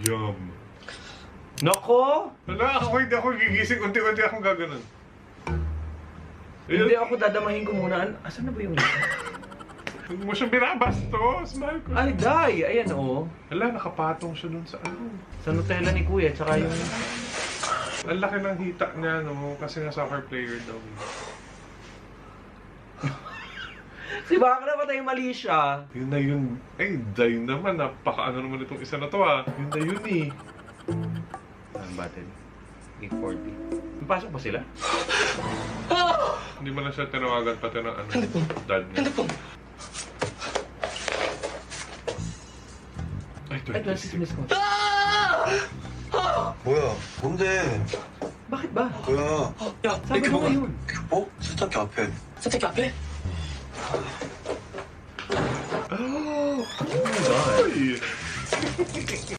Yum. Nako! Wala, hindi ako gigising. Unti-unti akong gaganon. Hindi ako dadamahin ko muna. Asan na ba yung... Huwag mo siyang binabastos, mahal ko. Ay, day! Ayan, oh. Wala, nakapatong siya dun sa ano. Sa Nutella ni Kuya, tsaka yung... Ang laki ng hita niya, no? Kasi nga soccer player daw. Si baka na patay mali siya. Yun na yun. Eh, yun naman. Napaka-ano naman itong isa na to, ah. Yun na yun, eh. Ang battery? 840. Pasok ba sila? Hindi mo na siya tinawagan pati ng ano, dad niya. Ay, Ay, 26 minutes ko. 뭐야? 뭔데? Bakit ba? 뭐야? 야, Sabi 이렇게 mo 먹어. ngayon. 어? 세탁기 앞에. 세탁기 앞에? Oh! Oh my God. Ay!